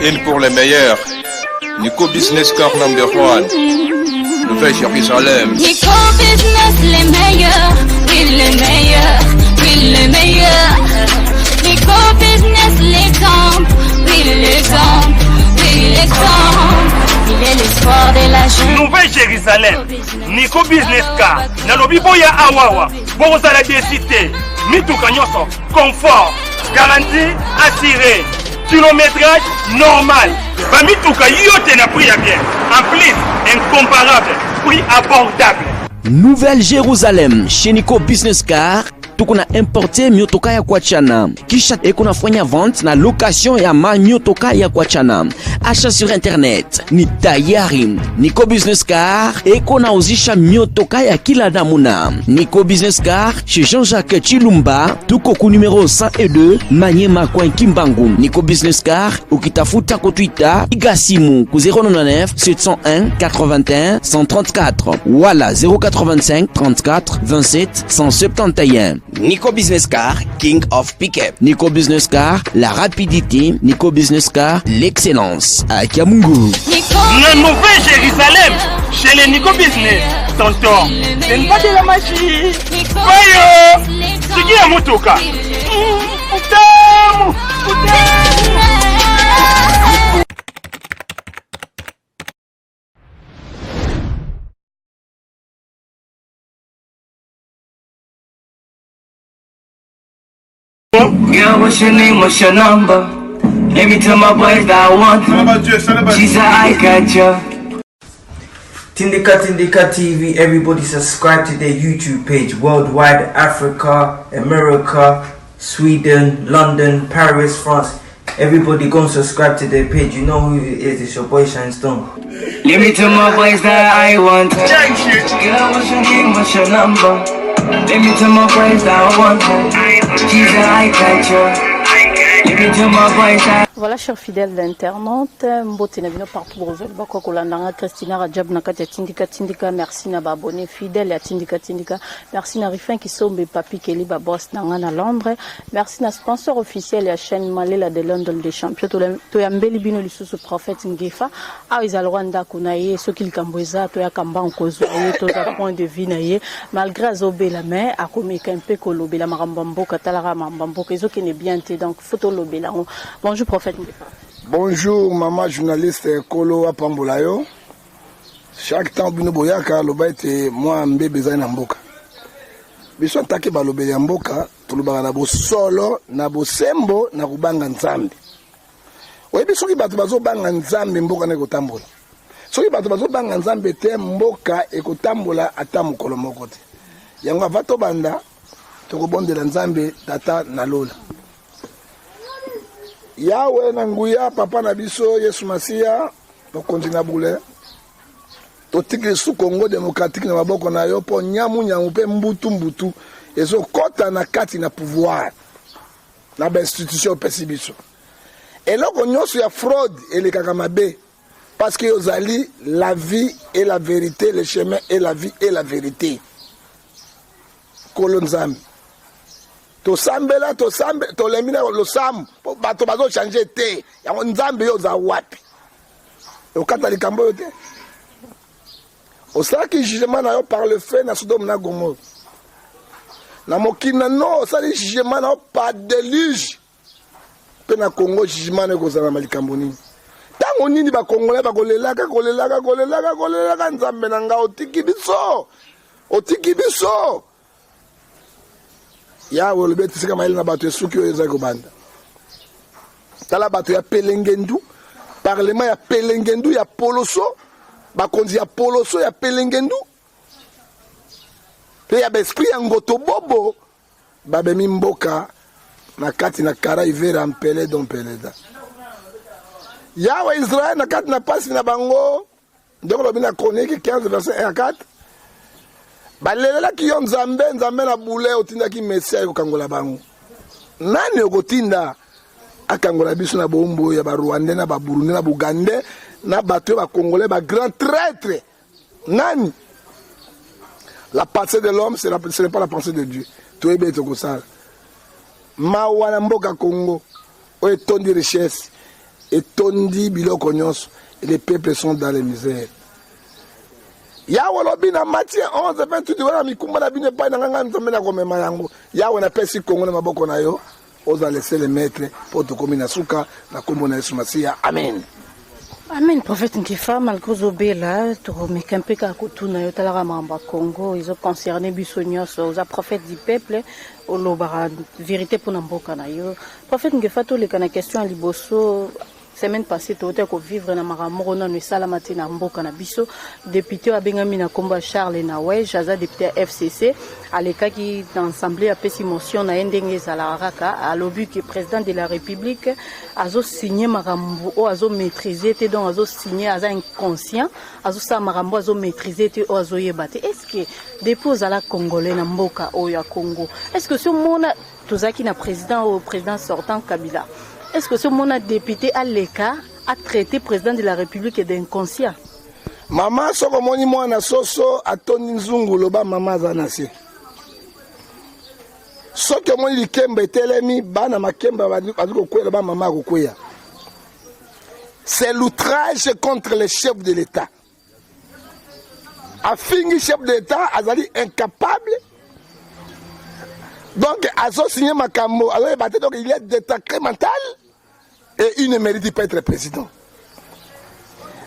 Une pour les meilleurs. Nico Business Car number 1. Nouvelle Jérusalem. Nico Business les meilleurs. Oui les meilleurs. Oui les meilleurs. Nico Business l'exemple. Oui l'exemple. Oui l'exemple. Il est l'espoir de la jeune. Nouvelle Jérusalem. Nico Business Car. Nalobi boya awawa. Boza la décité. Mituka nyoso. Confort. Garantie assurée. Kilométrage normal. Bamituka yote na prix bien. En plus, incomparable. Prix abordable. Nouvelle Jérusalem chez Nico Business Car. Tukuna importe miotoka ya kuachana. Kisha ekunafanya vente na location ya miotoka ya kuachana. Achat sur internet ni tayari. Nico Business Car ekunauzisha miotoka ya kila namuna. Nico Business Car chez Jean-Jacques Chilumba. Tuko ku numéro 102 Manyema kwa Kimbangu. Nico Business Car ukitafuta ku Twitter igasimu ku 099 701 81 134 wala 085 34 27 171. Nico Business Car, King of Pickup. Nico Business Car, la rapidité. Nico Business Car, l'excellence. À Kiamungu. La Nouvelle Jérusalem, chez les Nico Business. Tonton, c'est une pas de la magie. Voyons, c'est qui a motoka? Putain, Girl, what's your name, what's your number? Let me tell my boys that I want her. She's a I got ya. Tindika TV, everybody subscribe to their YouTube page. Worldwide, Africa, America, Sweden, London, Paris, France. Everybody go and subscribe to their page. You know who it is, it's your boy Shine Stone. Let me tell my boys that I want her. Girl, what's your name, what's your number? Let me tell my boys that I want her. She's a I catcher. Let me tell my boys that. Voilà, chers fidèles d'internautes, mbote na bino partout Brazil, bako kolandanga Christina Rajab na kati ya Tindika, merci na abonné fidèle ya Tindika, merci na Rifin Kisombe Papi Kelly ba boss nanga na Londres, merci na sponsor officiel ya chaîne Malela de London des champions to ya mbeli bino lisusu prophète Ngefa, a izal Rwanda kunaye soki likambweza to ya kamba nkozo ye to za point de vue na ye, malgré azobe la main akomeka mpe kolobela marambambo katalara mambambo kezo kene bien te donc photo lobela. Bonjour prophète. Bonjour maman journaliste Kolo Apambolayo. Chaque temps bino boyaka loba ete moi mbebe za na mboka. Biso atake ba lobele ya mboka tolobaka na bosolo na bosembo na kubanga nzambe. Oye biso ki bato bazo banga nzambe mboka na kotambola. Soki bato bazo banga nzambe te mboka ekotambola ata mokolo moko te. Yango avato banda tokobondela nzambe tata na lola. Yawe na nguya papa na biso Yesu Masia tokonzi na bule totiki su Congo démocratique na maboko na yo po nyamu pe mbutu ezo kota na kati na pouvoir na ba institution pesi biso eloko nyonso ya fraude elekaka mabe parce que ozali la vie et la vérité, le chemin et la vie et la vérité. Kolonzambi to sambela to lemina lo sam bato bazo changer te ya nzambe yo za wapi o kata likambo yo te o saki jugement na yo par le fait na Sodome na Gomorrhe na mokina no sali jugement na yo par déluge pe na Congo jugement na kozala malikambo nini tango nini ba Congolais ba kolelaka nzambe na nga otiki biso ya wolobeti sika maile na bato esuki oyo eza kobanda tala bato ya Pelengendu parlement ya Pelengendu ya Poloso bakonzi ya Poloso ya Pelengendu pe ya besprit ya ngoto bobo babemi mboka na kati na kara ivera mpele don peleda yawe Israël na kati na pasi na bango ndeko lobi na Chronique 15 verset 1 à 4 balela ki yo nzambe na bule otinda ki mesia ko kangola bango nani okotinda akangola biso na bombo ya ba Rwandais na ba Burundi na Bugande na bato ba Congolais ba grand traître nani la pensée de l'homme ce n'est pas la pensée de Dieu to ebe to kosala mawana mboka Congo o etondi richesse etondi biloko nyonso et les peuples sont dans les misères. Yawe lobi na Matthieu 11:28 wana mikumba na bino epai na nganga nzambe na komema yango. Yawe napesi Kongo na maboko na yo. Oza laisser les maîtres pour tokomi na suka na kombo na Yesu Masiya. Amen. Amen. Prophète Nkifa, malgré Zobela, tu remets un peu à Kotuna, yo talara mamba Congo, ils ont concerné Bissonios, aux prophètes du peuple, au lobara, vérité pour Namboka na yo. Prophète Nkifa, tous les cas, question à Liboso, semaine passée, tu as vivre na Maramoro, na Salamati na Mboka na Bisso, député à Bengami na Komba Charles Nawe, Jaza député FCC, à l'état qui d'Assemblée a pesi motion na Ndenge Zalaraka, à l'obus que président de la République, azo signé Marambo, azo maîtrisé, te donc azo signé, azo inconscient, azo sa Marambo, azo maîtrisé, te azo yebate. Est-ce que dépose à la Congolais na Mboka Oya Congo? Est-ce que ce monde, tout ça qui na président ou président sortant Kabila? Est-ce que ce monde député à l'écart a traité le président de la République d'inconscient? Maman, soko moni mwana soso atoni nzungu loba mama zanasi. Soki moni likembe telemi bana makemba baziko kwela ba mama kokwea. C'est l'outrage contre les chefs de l'État. Afingi chef de l'État azali incapable. Donc azo signé makambo, alors donc il est détacré mental. Et il ne mérite pas être président.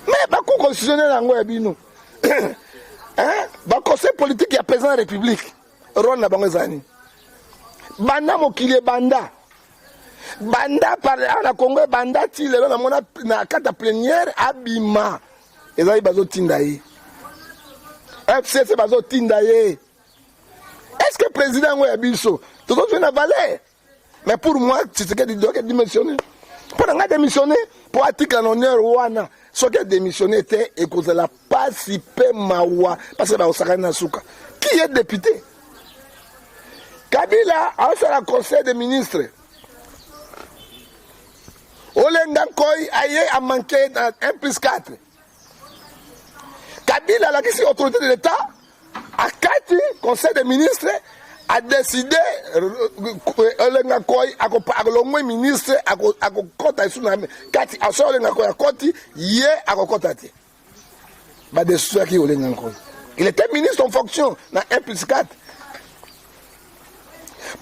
Mais le constitutionnel, le conseil politique, il y a président de la République. Rwanda Bangazani. Banda Mokile Banda. Banda par la Congo, Banda Tile, na carte plénière, Abima. Et là, il y a Tindaye. FCC Bazo Tindaye. Est-ce que le président est Abisso? Tout le monde a valeur. Mais pour moi, c'est ce qu'il doit démissionner. Pour démissionner, pour article en honneur, Wana, ce qui a démissionné était et que la pas si peu mawa, parce que Osakana Souka. Qui est député? Kabila a fait le conseil des ministres. Olenga Koy a manqué dans 1+4. Kabila, la question autorité de l'État, à 4 conseil des ministres, a décidé Olenga Koy a l'homme ministre a kota tsunami kati a so Olenga Koy a koti ye a kota ti ba de ceux qui Olenga Koy il était ministre en fonction na 1+4.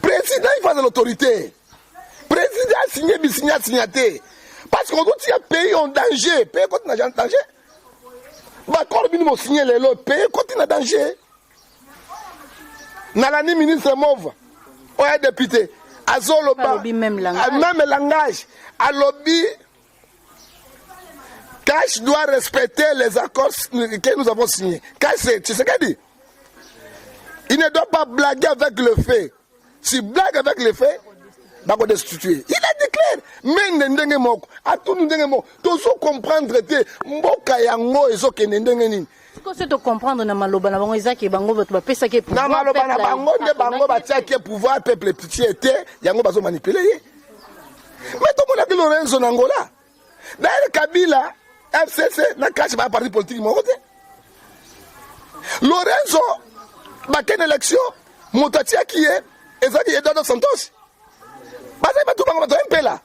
Président il fait de l'autorité. Président a signé signaté parce qu'on doit tirer pays en danger, pays continue en danger. Ba corps minimum signé les lots, pays continue en danger. Nalani ministre Mauve, on est député. Azoloba, même langage. À lobby, Cash doit respecter les accords que nous avons signés. Cash, tu sais ce qu'il dit? Il ne doit pas blaguer avec le fait. S'il blague avec le fait, il va destituer. Il a déclaré. Mais ndenge moko, à tout ndenge moko, tout ce comprendre te mboka yango ezoke ndenge nini. Est-ce que comprendre na maloba na bango ezaki bango bato ba pesa ke pouvoir. Na maloba na bango nde bango ba tiaki pouvoir peuple petit était yango bazo manipuler. Mais tout le monde a dit Lorenzo Nangola. D'ailleurs Kabila FCC na cache ba parti politique mo côté. Lorenzo ba ken élection motatia qui est ezaki Eduardo Santos. Basa ba tout bango ba un peu là.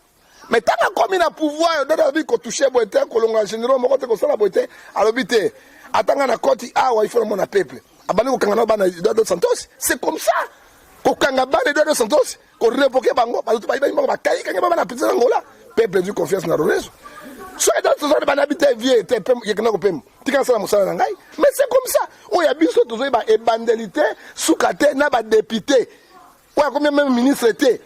Mais tant que comme il a pouvoir dans vie ko toucher boité ko longa général mo côté ko sala boité alobité. Attends na koti awa il faut mon peuple. Abali ko kangana bana Eduardo Santos, c'est comme ça. Ko kangaba Eduardo Santos, ko révoquer bango, ba ba bango ba kai kangaba na président Angola. Peuple du confiance na Lorenzo. So Eduardo Santos bana habité vieux était yekna ko pem. Tika sala musala na ngai. Mais c'est comme ça. On y a biso toujours ba ebandalité soukate na ba député. Ouais combien même ministre était.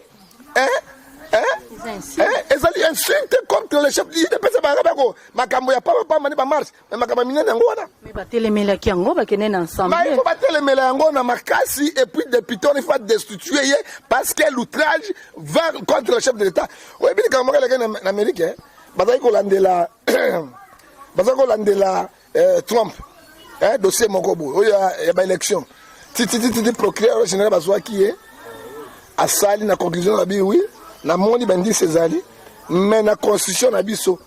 Ezali insulte contre les chefs de pesa barabako makambo ya papa mani ba marche mais makambo minene yango wana mais ba telemela ki yango ba kenen ensemble mais il faut ba telemela yango na makasi et puis député on faut destituer parce que l'outrage va contre le chef de l'État oui bien quand moi en Amérique bazali ko landela Trump dossier mokobo ya ba élection titi procureur général bazwa qui est à sali na conclusion na bi oui na moni bandi Césari mais na constitution na biso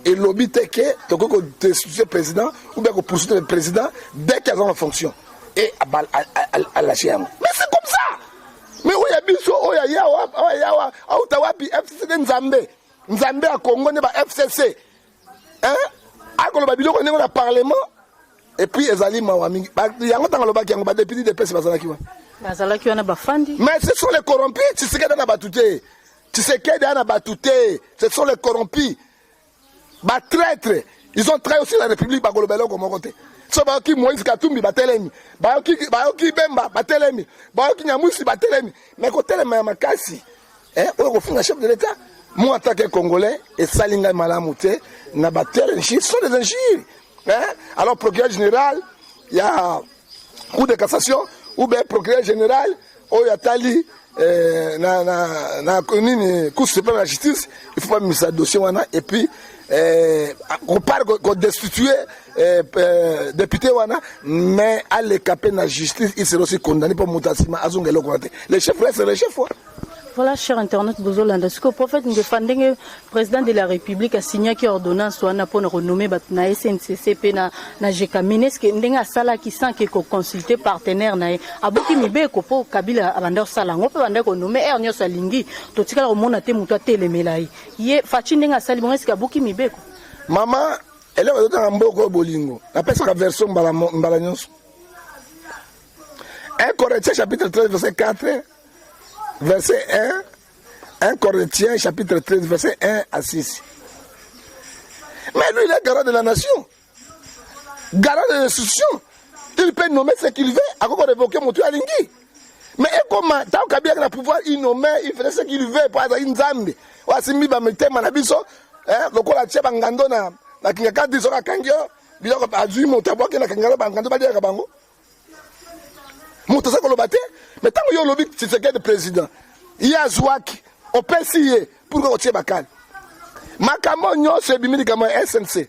et lobby teke to ko destituer président ou bien ko poursuivre le président dès qu'il est en fonction et à lâcher mais c'est comme ça mais oya biso oya yawa au tawapi FCC nzambe nzambe ya Congo ne ba FCC akoloba biloko ndenge na parlement et puis ezali mawa mingi yango tanga lobaki yango ba député de pesi bazalaki wa bazalaki wana bafandi. Mais ce sont les corrompus. Tshisekedi na batute. Tshisekedi na batute. Ce sont les corrompus. Ba traîtres. Ils ont trahi aussi la République ba golobelo comme côté. So ba ki Moïse Katumbi batelemi. Ba ki Bemba batelemi. Ba ki Nyamusi batelemi. Mais côté le makasi. On ko finga chef de l'État. Moi en tant que Congolais et salinga malamute na batele ce sont des injures. Alors procureur général, il y a Cour de cassation ou bien procureur général oyo atali na Cour suprême de la justice, il faut pas mettre ça dossier wana et puis on parle qu'on destituer député wana mais à l'écaper la justice il sera aussi condamné pour mutasima azongelo kote les chefs restent les chefs. Voilà, cher internaute Bozolanda, ce que le prophète le président de la République a signé qui ordonnance soit pour renommer na SNCC na GKMINES que ndenga sala qui sent que consulter partenaire na aboki mibe ko po Kabila abanda sala ngope banda ko nommer ernyo salingi to tikala ko mona te muto telemelai ye fachi ndenga sali bonga ska aboki mibe ko mama ele ko tanga mboko bolingo na pesa ka version mbala nyonso 1 Corinthiens chapitre 13 verset 4 verset 1 Corinthiens chapitre 13 verset 1 à 6. Mais lui il est garant de la nation, garant de l'institution, il peut nommer ce qu'il veut à quoi révoquer mon tueur Lingui. Mais comment tant qu'il a le pouvoir il nomme, il fait ce qu'il veut pour avoir une zambe ou asimi ba metema na biso lokola tia bangando na kingaka diso ka kangyo biloko azui motabwa ke na kangalo bangando ba dia ka bango moto koloba te mais tant que yo lobi Tshisekedi président il y a zwaki on peut essayer pour que otie bakali makambo nyonso ebimili kama SNC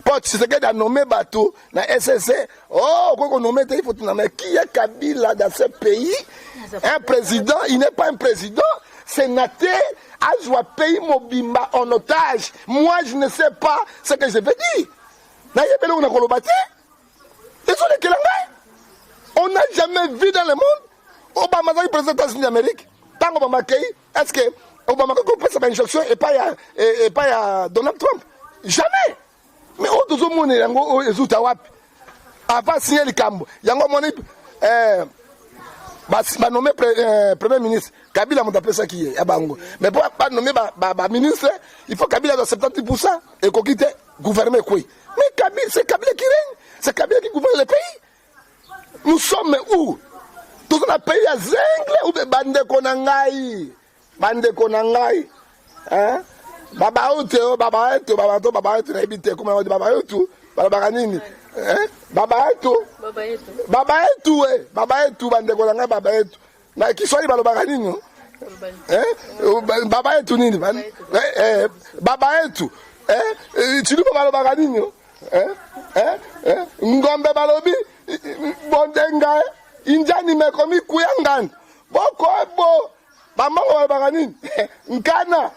pour Tshisekedi a nommé bateau na SNC quoi nommé il faut nommer qui est Kabila dans ce pays un président il n'est pas un président sénateur azwa pays mobimba en otage moi je ne sais pas ce que je veux dire na yebele on a koloba te ils sont les kelangai. On n'a jamais vu dans le monde Obama est président des États-Unis d'Amérique. Tant Obama est-ce que Obama a compris sa injonction et pas à Donald Trump? Jamais. Mais au tout le monde est en Zoutawap. Avant de signer le Cambo, il y a un nommé Premier ministre. Kabila m'a appelé ça qui est à Bango. Mais pour pas nommer ministre, il faut Kabila dans 70% et qu'on quitte gouverner quoi. Mais c'est Kabila qui règne. C'est Kabila qui gouverne le pays. Nous sommes où? Tout un pays à zingle ou de bande konangai? Bande konangai? Hein? Baba oto, baba eto, baba to, baba eto, n'habite comment on dit baba eto, baba nini? Hein? Baba eto, baba eto, bande konangai, baba eto. Na Kiswahili baba nini? Hein? Baba eto nini? Baba eto. Hein? Tu dis baba nini? Hein? Ngombe balobi. Bondenga injani mekomi kuyangana boko ebo bamango baganini nkana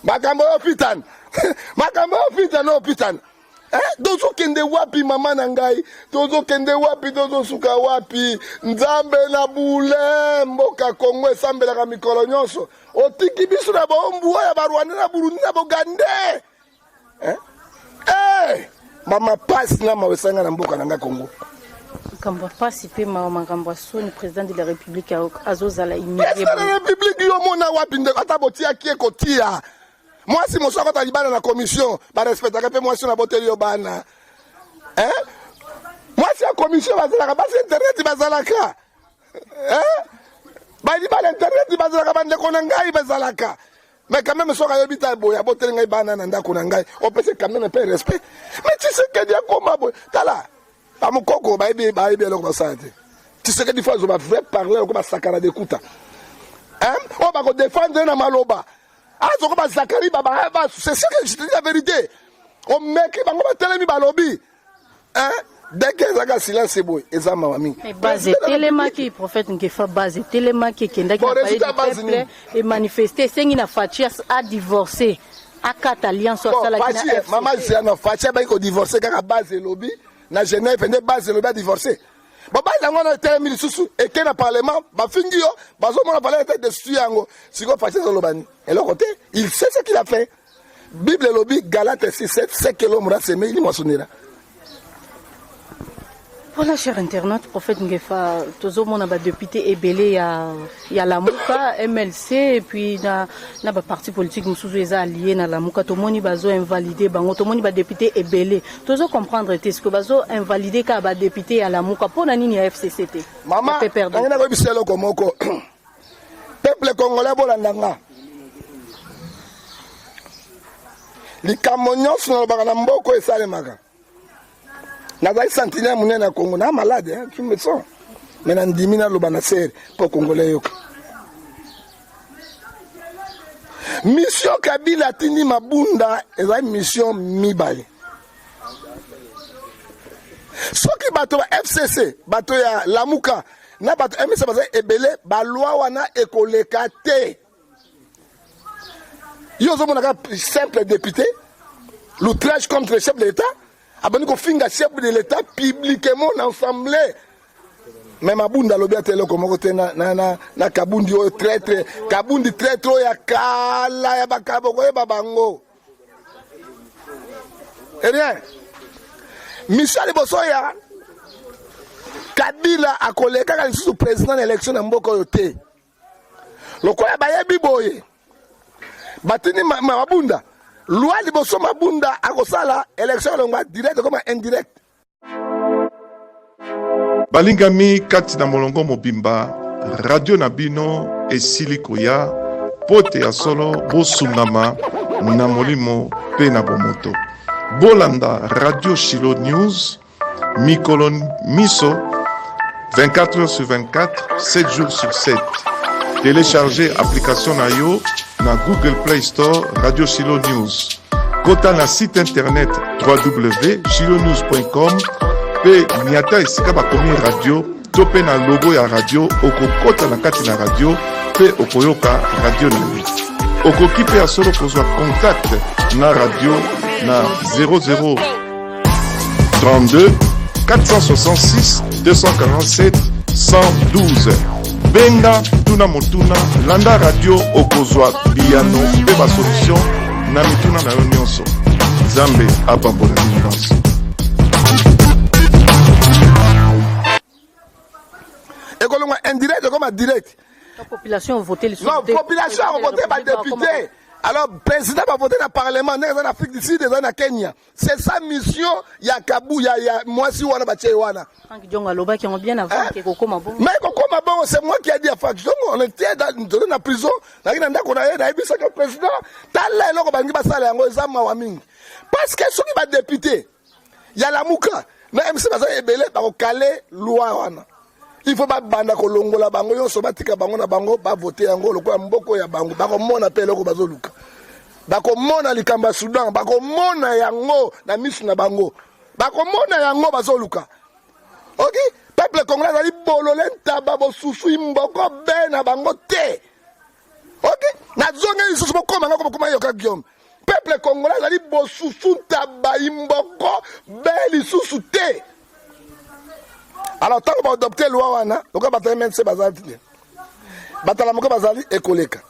makambo opitan opitan dozo kende wapi mama na ngai dozo kende wapi dozo suka wapi nzambe na bule mboka Kongo esambelaka mikolo nyonso otiki biso na bombu ya barwanda na Burundi na Bogande mama passe na mawesanga na mboka nanga Congo kamba passe pe makambo soni président de la République azozala immédiatement la République yo mona wapi nde ata botia kie kotia moi si mo soko talibana na commission ba respecta pe moi si na boteli yo bana moi si la commission bazalaka basi internet bazalaka ba di ba internet bazalaka bande konanga bazalaka. Mais quand même, soka yobita boya botel ngai bana nanda kunangai. On peut quand même un peu respect. Mais tu sais que dia comment boy. Tala. Ba mukoko ba ibe lo ba sante. Tu sais que des fois je va vrai parler ko ba sakara de kuta. On va ko défendre na maloba. Ah zo ko ba zakari ba c'est sûr que je te dis la vérité. On meki ba ngoma telemi ba lobby. Dès que ça silence c'est boy et ça mamami mais base telemaki prophète ngefa base telemaki kenda ki peuple et manifester sengi na Fachias a divorcé a quatre alliance sala ki na maman c'est na Fachia ba ko divorcer kaka base lobby na Genève ne base lobby a divorcer Baba yango na telemi lisusu eke na parlement bafingi yo bazomona valeur était destitué yango siko fâché zolobani eloko te il sait ce qu'il a fait. Bible lobi Galate 6:7 c'est que l'homme aura semé il moissonnera. Voilà, cher internaute, prophète Ngefa, tous les gens député Ebele, il y a la Mouka, MLC, et puis il y a un parti politique qui est allié à la Mouka. Tout le monde va invalider, tout le monde va député Ebele. Tous les comprendre est-ce que va invalider quand député à la Mouka pour nani FCCT. Maman, on a vu ça comme peuple congolais bolandanga. Les Camerounais sont dans le Mboko et Salemaga. Nazali sentinelle munene na Congo na malade hein tu me sens mais na ndimi na loba na serre pour congolais yo mission Kabila tindi mabunda eza mission mibale soki bato ba FCC bato ya Lamuka na bato MSC baza ebele ba loi wana ekoleka te yo zo monaka simple député l'outrage contre le chef de l'État abani ko finga chef de l'État publiquement ensemble même abunda lobia telo komoko te na kabundi o traître kabundi traître ya kala ya bakabo ko babango et rien Michel Bosoya Kabila akoleka ka sous président d'élection na mboko yote lokola bayebi boye batini mabunda loi liboso mabunda akosala élection longa direct comme indirect balingami kati na molongo mobimba radio na bino esili koya pote ya solo bosungama na molimo pe na bomoto bolanda radio Shilo News mikolo miso 24 heures sur 24 7 jours sur 7 téléchargez application na yo na Google Play Store Radio Shilo News. Kota na site internet www.shilonews.com pe niata esika bakomi radio to pe na logo ya radio okokota na kati na radio pe okoyoka radio na yo. Okoki pe ya solo kozwa contact na radio na 00 32 466 247 112. Benga tuna motuna landa radio okozwa biano pe ba solution na mituna na yo nyonso Zambe apambola nyonso ekolonga indirect comme direct La population a voté les non population a voté par député alors président va voter dans le parlement en Afrique du Sud et en Kenya c'est sa mission ya kabu ya moi si wana bache wana Franck Dionga Loba qui ont bien avant que Koko Mabon mais Koko Mabon c'est moi qui a dit à Franck Dionga on était dans la prison na ndako na ye na ebisa que président tala eloko bangi basala yango ezama wa mingi parce que soki ba député ya Lamuka na MC baza ebele ba ko caler loi wana il faut pas banda ko longola bango yo so batika bango na bango ba voter yango lokola mboko ya bango ba ko mona pe eloko bazoluka ba ko mona likamba Soudan ba ko mona yango na misu na bango ba ko mona yango bazoluka. OK peuple congolais ali bolole ntaba bo susu mboko be na bango te. OK na zonga isusu bokoma ngako bokoma yoka Guillaume peuple congolais ali bo susu ntaba mboko be lisusu te. Alors tant que vous adoptez la loi wana donc ba temen se bazali batala moko bazali ekoleka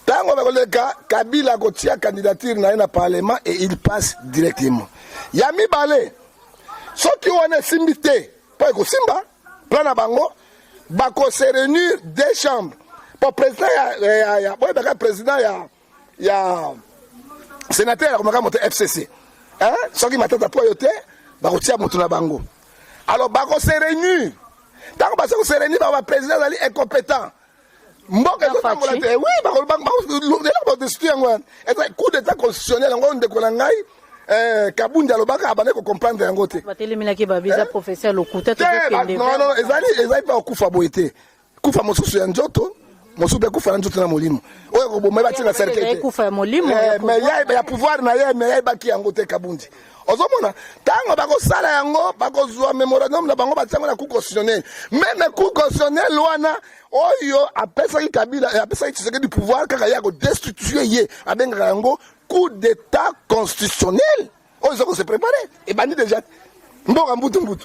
tango bakoleka Kabila kotia candidature na parlement et il passe directement yami balé soki wana simbité pas ko simba plana bango bako se réunir deux chambres pour président ya boy baka président ya sénateur comme moto FCC hein soki matata po yote bako tia moto na bango. Alors, bako se réunir. Tant que bako se réunir, le président est incompétent. Oui, bako destituer un coup d'état constitutionnel, on décollangaï. Kabundi alobaka abane ko comprendre yango te. Batelemina ke babisa professeur Lokuta to kende. Non, ezali pas kufa boité. Kufa mosusu ya njoto. Mosusu be kufa njoto na molimo. Oyo ko bomeba tina cercle. Kufa molimo. Mais ya pouvoir na ye mais ya baki yango te Kabundi. Ozomona tango bakosala yango bakozwa memorandum na bango batango na cour constitutionnelle même cour constitutionnelle wana oyo apesa ki Kabila apesa ki Tshisekedi du pouvoir kaka ya ko destituer ye abenga yango coup d'état constitutionnel oyo zoko se préparer et bandi déjà mboka mbutu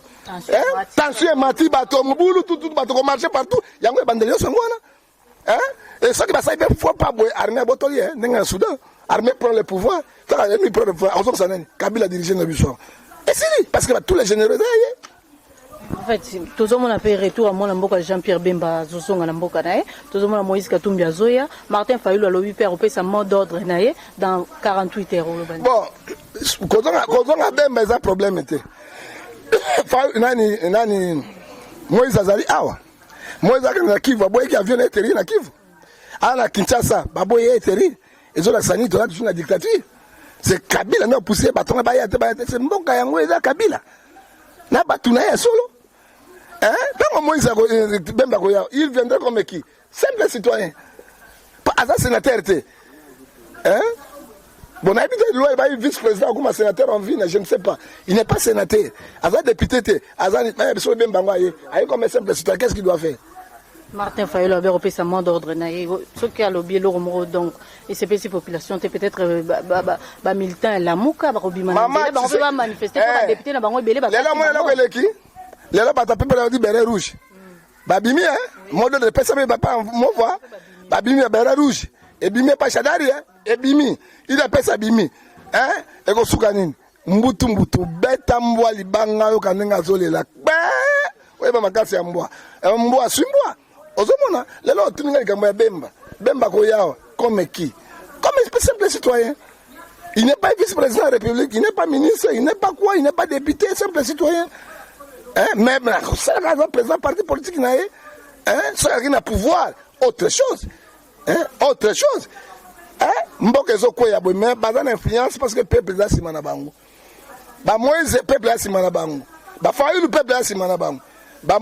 tension mati bato mobulu tout bato ko marcher partout yango ebandeli nyonso yango wana et soki basali mpe fois pas boye armée abotoli ndenge na Soudan armée prend le pouvoir taka ennemi prend le pouvoir ozokisa nani Kabila dirige na biso esili parce que tous les généraux d'ailleurs en fait tozomona mpe retour à mwana mboka Jean-Pierre Bemba azozonga na mboka na ye tozomona Moïse Katumbi azoya Martin Fayulu alobi mpe akopesa mot d'ordre na ye dans 48 heures olobani bon kozonga Bemba eza problème te nani Moïse azali awa Moïse akende na Kivu aboyeki avion na eteri na Kivu ala Kinshasa baboye eteri ezolakisa nini toza toujours na dictature c'est Kabila nde opousse batonga baya te c'est mboka yango eza Kabila na bato na ye solo ntango Moïse Bemba koya il viendrait comme qui simple citoyen aza sénateur te bon nayebi te loi ebayi vice-président comme sénateur en vie je ne sais pas il n'est pas sénateur aza député te aza biso Bemba ngo aye comme simple citoyen qu'est-ce qu'il doit faire Martin Fayulu avait repris sa main d'ordre naye ce qui a lobby l'oromoro donc et c'est petite population peut-être militant la muka ba robima ba manifester ba député na bango ebele ba lelo mo lelo keleki lelo ba tapé ba di beret rouge ba bimi mode de pesa ba pa mo voir ba bimi beret rouge et bimi pa chadari et bimi il a pesa bimi et ko suka nini mbutu beta mbwa libanga yo kanenga zolela ba makasi ya mbwa simbwa ozomona lelo tuninga likambo ya Bemba koyawa comme qui comme simple citoyen il n'est pas vice-président de la République il n'est pas ministre il n'est pas quoi il n'est pas député simple citoyen même ça le président parti politique na ça qui n'a pouvoir autre chose mboka ezokoya boye mais baza na influence parce que peuple za sima na bango ba Moïse peuple ya sima na bango ba Fayulu peuple ya sima na bango ba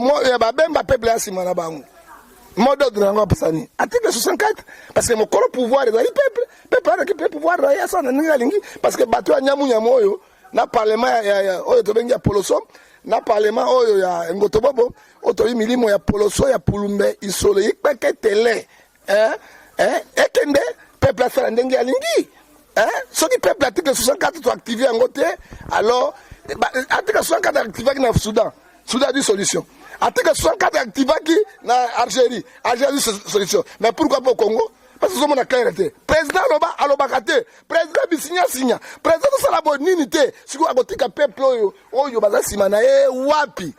Bemba peuple ya sima na bango mode de langue pasani article 64 parce que mon corps pouvoir est peuple a récupéré pouvoir là ça na lingi parce que bato ya nyamu oyo na parlement ya oyo to bengi ya poloso na parlement oyo ya ngotobobo oto yi milimo ya poloso ya pulumbe isolo yipeke tele ekende peuple a sala ndenge ya lingi soki peuple article 64 to activer en côté alors article 64 activer na Soudan du solution article 64 activaki na Algérie solution mais pourquoi pas au Congo parce que sommes na clarté président alobaka te président bisinya président sala bonini te siko akotika peuple oyo baza sima na ye wapi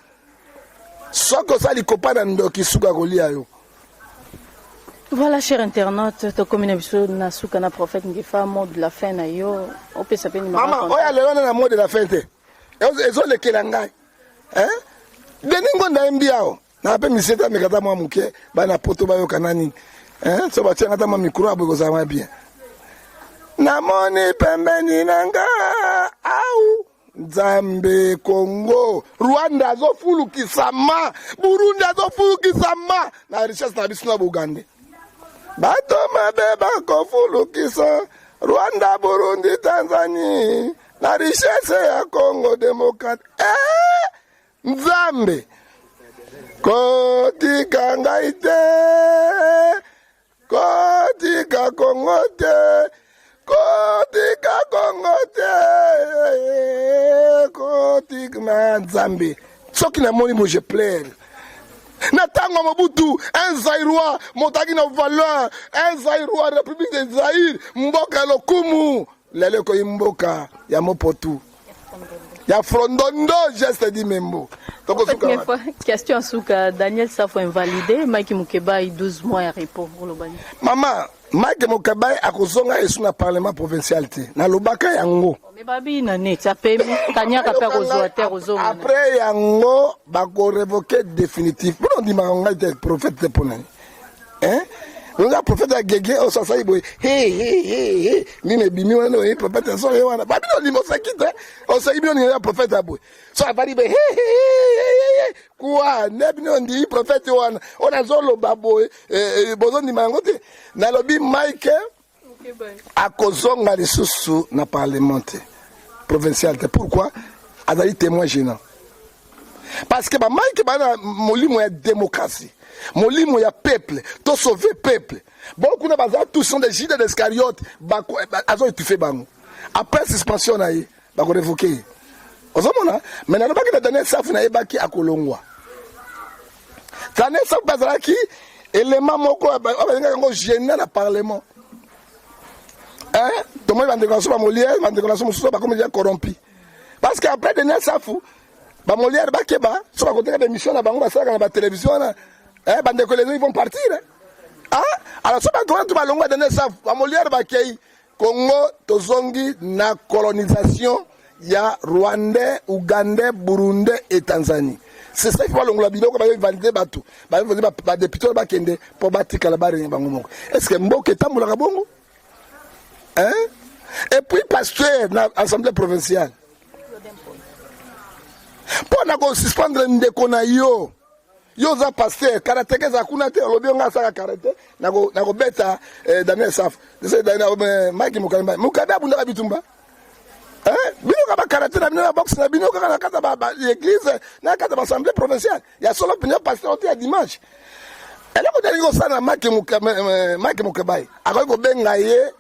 soko sali kopana ndoki suka kolia yo. Voilà, chers internautes, to commune biso na suka na prophète ngefa mot de la fin na yo opesa pe ni mama oya lelo na mot de la fin te ezo lekela ngai deningo na mbiao na pe miseta mekata mwa muke bana poto bayo kanani so ba tshanga ta ma micro abo ko za bien na moni pembeni nanga au Nzambe Congo Rwanda zo fulu kisama Burundi zo fulu kisama na richesse na biso na Bugande bato mabeba ko fulu kisa Rwanda Burundi Tanzania na richesse ya Congo démocrate Nzambe kotika ngai te kotika Congo te kotika Congo te kotika Nzambe soki na moni mo je pleure na tango Mobutu un Zaïrois motaki na valeur un Zaïrois République des Zaïre mboka lokumu lele ko mboka ya Mopotu ya frondondo geste di membo question à Souka Daniel Safo invalidé Mike Mukebai 12 mois à répondre pour le bani maman Mike Mukebai akozonga esu na parlement provincial te na lobaka yango mais babi na net ça permis kanyaka pe kozwa terre ozonga après yango bako révoquer définitif pour dire manga te prophète ponani on a prophète à Gégé au sasai boy hey mine bimi wana no prophète so ye wana babi no limo sakite o sai bi no prophète aboy so abali be hey quoi nebi no ndi prophète wana ona zolo baboy bozo ndi mangote na lobi Mike akozonga lisusu na parlement provincial pourquoi azali témoin gênant parce que ba Mike bana molimo ya démocratie molimo ya peuple to sauver peuple beaucoup na baza tous sont des Judas d'Iscariote azo étouffé bango après suspension na ye ba ko révoquer ozomona mais nalobaki na Daniel Safu na yebaki akolongwa Daniel Safu bazalaki élément moko abengaka yango gêné na parlement tomoni bandeko ba Molière bandeko mosusu bakomi déjà corrompu parce que après Daniel Safu ba Molière bakeba so bakoteka des missions na bango basalaka na ba télévision na bandeko les gens ils vont partir alors so bato balongwa Daniel Safu ba Molière bakei Congo tozongi na colonisation ya Rwandais, Ougandais, Burundais et Tanzanie. C'est ça qui va l'ongla bino ko ba valider bato. Ba valider ba député ba kende pour batika la barre bango moko. Est-ce que mboke tambola ka bongo? Et puis pasteur na assemblée provinciale. Pour na ko suspendre ndeko na yo. Yo za pasteur karateke za kuna te lobi nga saka karate na ko beta Daniel Safu. C'est Daniel Mike Mukamba. Mukamba bunda bitumba. Bino ka karate na bino boxe na bino ka na kata ba l'église na kata ba assemblée provinciale. Ya solo pino pasteur te dimanche. Elle ko dali ko sana Mike Mukamba. Ako ko benga ye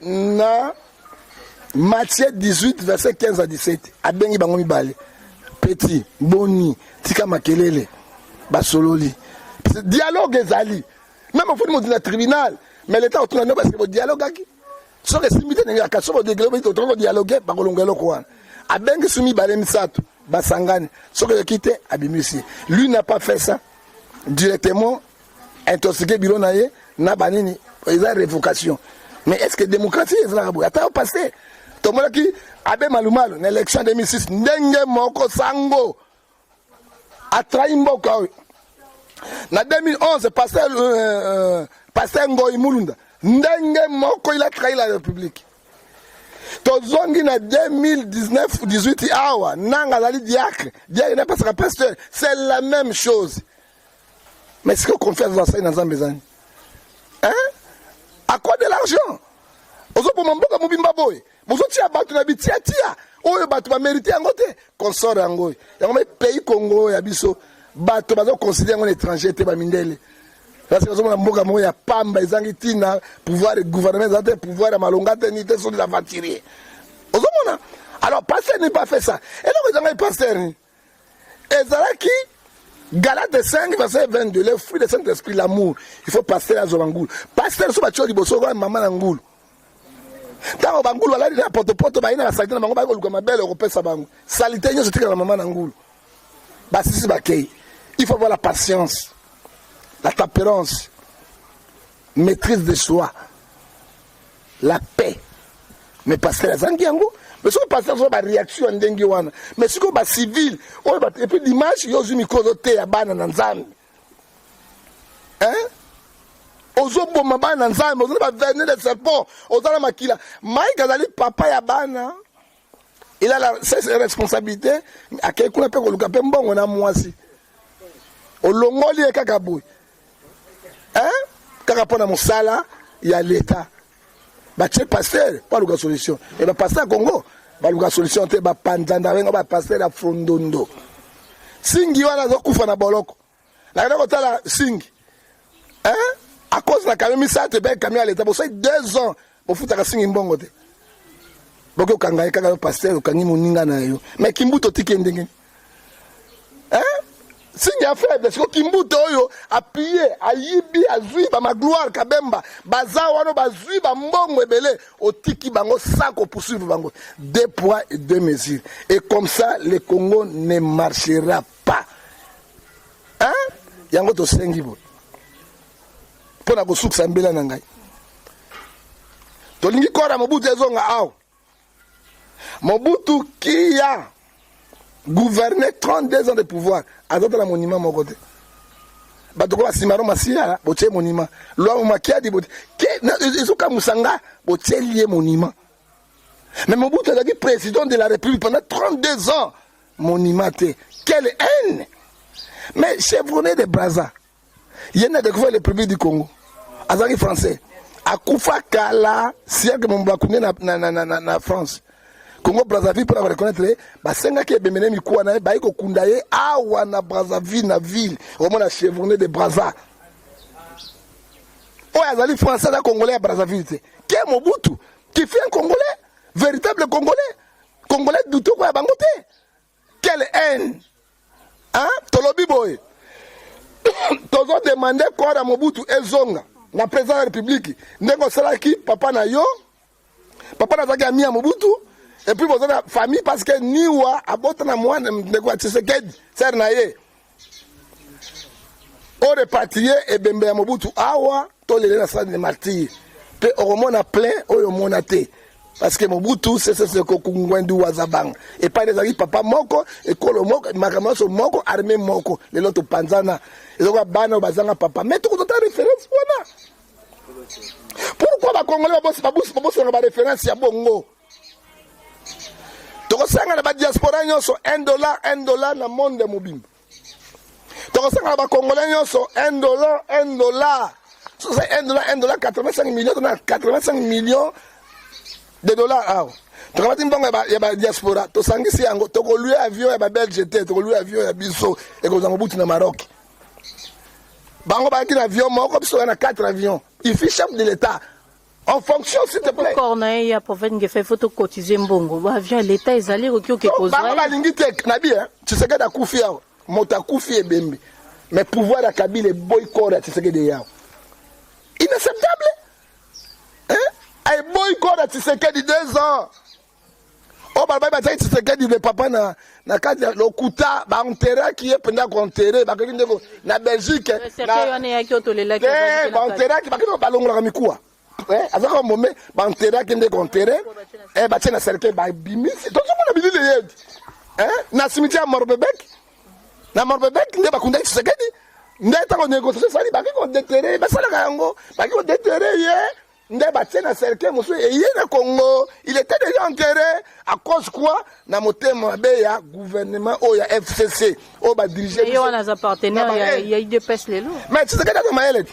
na Matthieu 18 verset 15 à 17. Abengi bango mibale. Petit, boni, tika makelele. Basololi. Dialogue ezali. Même au fond du tribunal, mais l'État autour de parce que le dialogue aki. So que simité n'est pas so de dialogue dialoguer par longelo quoi. Abengi sumi balemi sato, basangane. So que quitter abimisi. Lui n'a pas fait ça directement intoxiqué bilonaye na banini, ils ont révocation. Mais est-ce que démocratie est là rabou? Attends passé. Tomolaki abe malumalu na élection 2006 ndenge moko sango a trahi mboka. Na 2011 pasteur Ngoyi Mulunda ndenge moko il a trahi la République. Tozongi na 2019-18 awa nanga zali diacre n'est pas sera pasteur, c'est la même chose. Mais est-ce que confiance dans ça dans Zambezani? À quoi de l'argent? Ozo pour mboka mobimba boy. Bozo tia batu na bitia tia. Oyo batu ba mériter ngote consort yango. Yango me pays Congo ya biso bato bazo considérer un étranger te ba mindele. Parce que na mboka mo ya pamba ezangi tina pouvoir de gouvernement zate pouvoir ya malonga te ni te so de la vatirer. Ozo mona. Alors pasteur n'est pas fait ça. Et là ezangi pasteur ni. Ezalaki Galates 5 verset 22 le fruit de Saint-Esprit l'amour. Il faut passer à Zobangoul. Pasteur so ba choli boso ba maman na ngulu. Tango bangulu ala na poto ba ina na salite na bango ba ko lukama belle européenne bango. Salite nyo sotika na maman na ngulu. Ba sisi ba kei. Il faut avoir la patience, la tempérance, maîtrise de soi, la paix. Mais pasteur azangi yango, mais ce que pasteur so ba réaction ndengi wana. Mais ce que ba civil, et puis dimanche yo zumi kozo te ya bana na nzambe. Ozobo mabana nzambe ozo ba venir de serpent ozala makila Mike azali papa ya bana il a la responsabilité akei kuna pe ko luka pe mbongo na mwasi olongoli e kaka boy kaka pona mosala ya l'état ba che pasteur pa luka solution et ba pasteur Congo ba luka solution te ba panzanda wenga ba pasteur ya Frondondo singi wana zo kufa na boloko la kana kotala singi à cause de la camion, ça te paye camion à l'état. Pour ça, 2 ans, pour foutre la signe bongo. Boko kangaye kaka pasteur kangi moninga na yo. Mais kimbuto tikendenge. Signe a fait parce que kimbuto yo appuyé ayibi azui ba ma gloire kabemba baza wano bazui ba mbongo ebele otiki bango sako poursuivre bango 2 poids et 2 mesures. Et comme ça le Congo ne marchera pas. Yango to sengi bo. Pona ko suksa mbela na ngai tolingi kora Mobutu ezonga aw Mobutu qui a gouverné 32 ans de pouvoir azota la monument moko te bato ko basimaro masia botie monument lwa makia di botie ke ezoka musanga botie lié monument mais Mobutu est président de la République pendant 32 ans monument te quelle haine mais chevronné de Brazza. Il y a découvert le premier du Congo. Azaki français. A Koufa Kala, siècle Mombakouné na France. Congo Brazzaville pour reconnaître, bah senga qui est bémené mikouana, bah iko kundaye, awa na Brazzaville na ville, au moins la chevronné de Brazza. Oh, Azali français na Congolais à Brazzaville. Qui est Mobutu? Qui fait un Congolais? Véritable Congolais? Congolais d'Outou quoi à Bangote? quelle haine. Hein? Tolobi boy. Tozo demandé quoi à Mobutu Ezonga, na président de la République. Ndeko salaki papa na yo. Papa na zaki ami à Mobutu. Et puis vous avez la famille parce que niwa abota na moi ndeko Tshisekedi, ser na ye. O repatrié et bembe ya Mobutu awa to lele na salle de martyr. Pe oromona plein oyo mona te. Parce que Mobutu c'est ce que Kungwendu wazabang. Et pas des amis papa moko et kolo moko makamaso moko armée moko les autres panzana. Ils ont bana bazanga papa. Mais tout ta référence voilà. Pourquoi ba Congolais ba boss na ba référence ya bongo. Toko sanga na ba diaspora nyonso $1 na monde mobimba. Toko sanga ba Congolais nyonso $1. Ça c'est $1 85 millions, 85 millions de dollars. Ah. Tu vas dire que diaspora, tu sens que c'est un avion, il y a Belge, tu as avion, il y a Bisso, et que vous avez un Maroc. Bango ba un avion, moi comme ça on a 4 avions. Il fait chef de l'État. En fonction s'il te plaît. Corneille ya pour faire une photo cotiser mbongo. Avion l'État ils allaient au qui cause. Bango ba lingi tek nabi hein. Tu sais que da koufi ya. Mota koufi e bembe. Mais pouvoir da Kabila est boycott, tu sais que de ya. Inacceptable. Hein? Ay boycott Tshisekedi 2 ans. Oh baba ba Tshisekedi le papa na kati lokuta ba enterrer qui est pendant qu'on enterrer ba kindi ko na Belgique na yone ki otolela ki ba enterrer ki ba kindi balongola ka mikuwa azaka momé ba enterrer qui ndeko enterrer ba tena cercle ba bimi to na bili le yedi na cimetière Morbebek nde ba kunda Tshisekedi ndeta ko négocier sali ba ko déterrer ba sala ka yango ba ko déterrer ye nde batena cercle musu eye na Congo il était déjà enterré à cause quoi na motema be ya gouvernement o ya FCC o ba diriger et on a partenaires il y a eu des pèses les lots mais tu sais que dans maël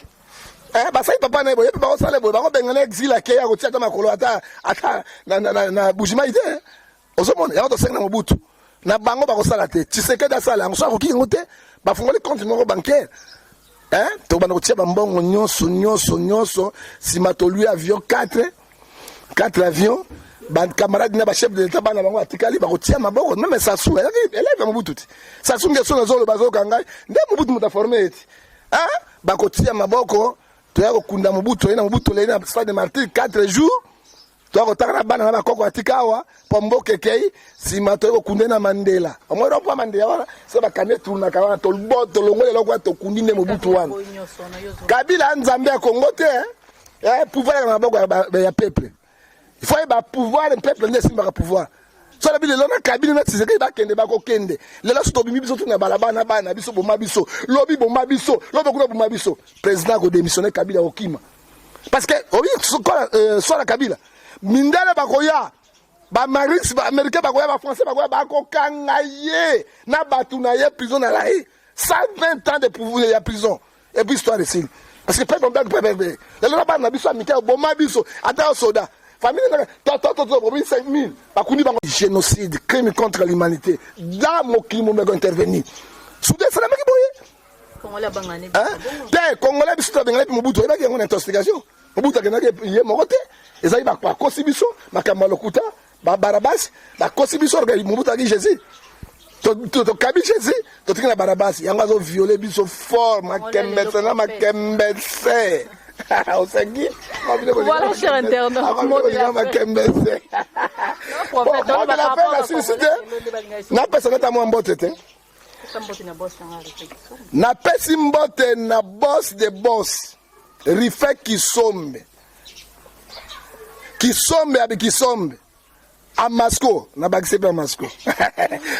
ba sai papa na boye ba sala boye ba ko bengana exil ke ya ko tia ta makolo ata na bujima ide ozomona ya to senga Mobutu na bango ba ko sala te tu sais que da sala ngo ko ki ngote ba fungoli compte numéro bancaire. Hein? Tu vas nous tirer bambon nyonso si mato lui avion 4 avions ban camarade na ba chef de l'état bana bango atikali ba ko tirer maboko même ça sou élève Mobutu ça sou ngeso na zolo bazo kanga nde Mobutu muta formé eti hein ba ko tirer maboko to ya ko kunda Mobutu ina Mobutu le na stade de martyr 4 jours to ko takana bana na ba koko atikawa pombo kekei si mato ko kunda na Mandela omo ro pa Mandela wana se ba kane tourna ka wana to boto longole lokwa to kundine Mobutu wana Kabila nzambe ya Congo te pouvoir na maboko ya peuple il faut ba pouvoir le peuple ne simba pouvoir so la bile lona Kabila na Tshisekedi ba kende ba ko kende lela so to bimi biso na balabana bana biso bomba biso lobi bomba biso lobi kuna bomba biso président ko démissionner Kabila okima parce que obi so la Kabila mindele bakoya ba maris ba américain bakoya ba français bakoya ba ko kangaye na batu na ye prison na la 120 ans de pouvoir ya prison et puis histoire de signe parce que peuple le là ba na biso amika bomba biso ata soda famille na toto 5000 bakuni ba génocide crime contre l'humanité dans mon crime me intervenir soudain c'est la maki boye Congolais bangane te Congolais biso bengale Mobutu eba ki ngona intoxication Mobutu akenaki ye mokote ezali bakosi biso makambo ya lokuta babarabasi bakosi biso Mobutu aki Jésus tokabi Jésus totiki na barabasi yango azoviole biso fort makembese na makembese osengi voilà cher internaute makembese napesa neta mwa mbote te napesi mbote na boss de boss Rife Kisombe abi Kisombe a Masco na bakisi pe Masco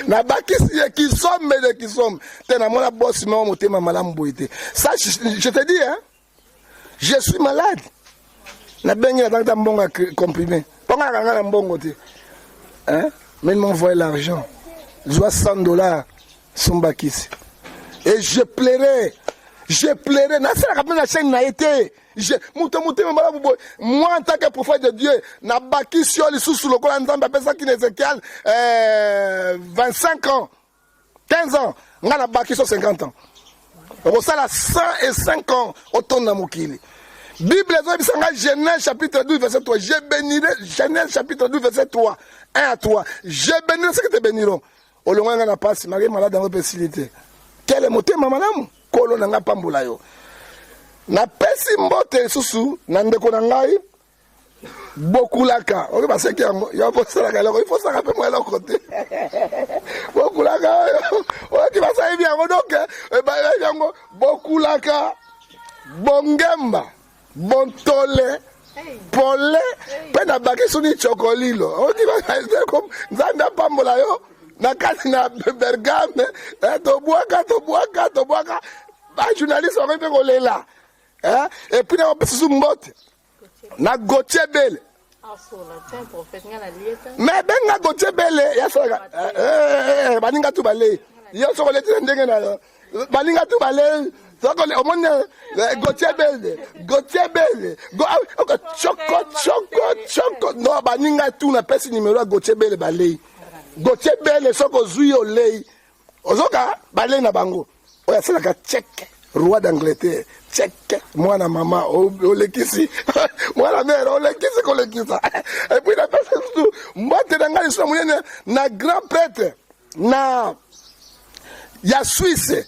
na bakisi Kisombe de Kisombe te na mona boss mo motema malamu boite ça je te dis hein je suis malade na bengi na tanta mbonga comprimé ponga kanga na mbongo te hein mais ils m'envoient l'argent je dois $100 sombakisi et je plairais na sala kapena na chaîne na été moi en tant que prophète de Dieu na bakisi oli sous lokola nzambe apesa ki Ézéchiel 25 ans 15 ans nga na bakisi 50 ans okosala 105 ans autant na mokili Bible ezobisanga Genèse chapitre 12 verset 3 je bénirai Genèse chapitre 12 verset 3 1 à 3 je bénirai ceux qui te béniront olonga na pasi mari malade ngo facilité quel motema malamu kolo nanga pambola yo na pesi mbote susu na ndeko na ngai bokulaka oke baseki yango yo posala loko il faut ça rappeler moi l'autre côté bokulaka oke basali bien donc ba yango bokulaka bongemba bontole pole pena baki suni chokolilo oke basali comme nzambe apambola yo na kati na Bergame to boaka ba journaliste on peut kolela et puis na pesu mbote na Gauthier Bele mais benga Gauthier Bele ya soka baninga tu bale yo soko leti ndenge na baninga tu bale soko le omone Gauthier Bele choko no baninga tu na pesi numéro Gauthier Bele bale Gauthier Bele soko zui olei ozoka bale na bango oya sala ka check roi d'Angleterre check mwana mama olekisi mwana mère olekisi kolekisa et puis la personne tout mbote nanga so munene na grand prêtre na ya Suisse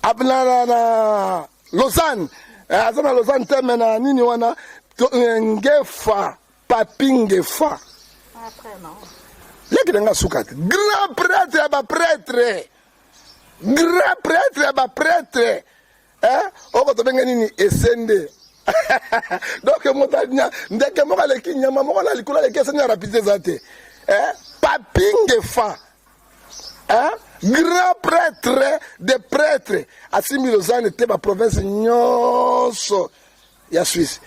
abna na Lausanne azana Lausanne teme na nini wana ngefa papingefa après non leki nanga sukat grand prêtre ya ba prêtre ya ba prêtre oko to benga nini esende donc motanya ndeke moka le kinyama moka na likula le kesenya rapide zate papinge fa grand prêtre de prêtre asimi Lausanne te ba province nyonso ya Suisse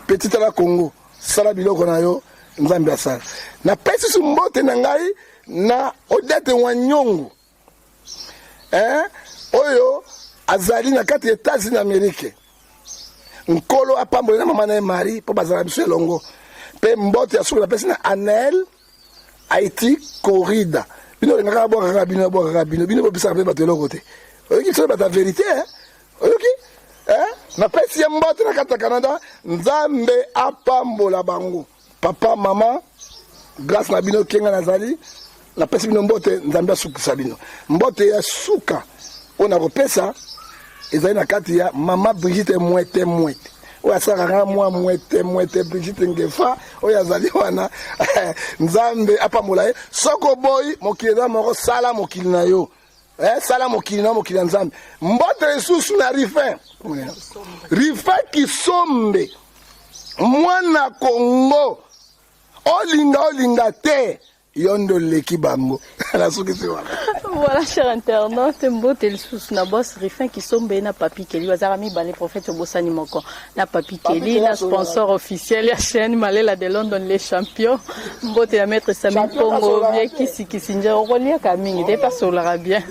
petite la Congo sala biloko na yo nzambe asala na pesi sumbote na ngai na Odette Wanyongo oyo azali na kati États-Unis Amérique nkolo apambola na mama na Marie po bazala biso elongo pe mbote ya suku na pesi na Anel Haïti corrida bino ngaka boka bino bobisa pe bato eloko te oyoki so bata vérité oyoki na pesi ya mbote na kati ya Canada nzambe apambola bango papa mama grâce na bino kenga nazali na pesi bino mbote nzambe asukisa bino mbote ya suka ona kopesa ezali na kati ya mama Brigitte mwete oyo asalaka mwa mwete Brigitte Ngefa oyo azali wana nzambe apambola ye soko boyi mokili eza moko sala mokili na yo sala mokili na mokili ya nzambe mbote lisusu na Rifin Kisombe mwana Kongo olinga te yondo leki bango voilà cher internaute mbote lisusu na boss Rifin Kisombe na Papi Keli bazarami bale prophète bosani moko na Papi Keli na sponsor officiel ya chaîne Malela de London les champions mbote ya maître Sami Pongo bien kisinja okolia kamingi de pasola bien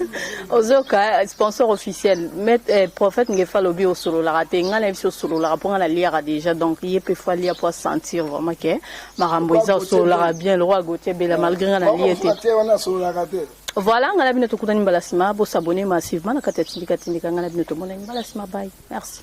ozoka sponsor officiel maître prophète Ngefa lobi au solo la raté ngala biso solo la ponga la lire déjà donc il peut fois lire pour sentir vraiment que marambo isa solo la bien le roi Gauthier Bela malgré la lire voilà ngala bino to kutani mbalasima bo s'abonner massivement na kati ya tindika ngala bino to mona mbalasima bye merci.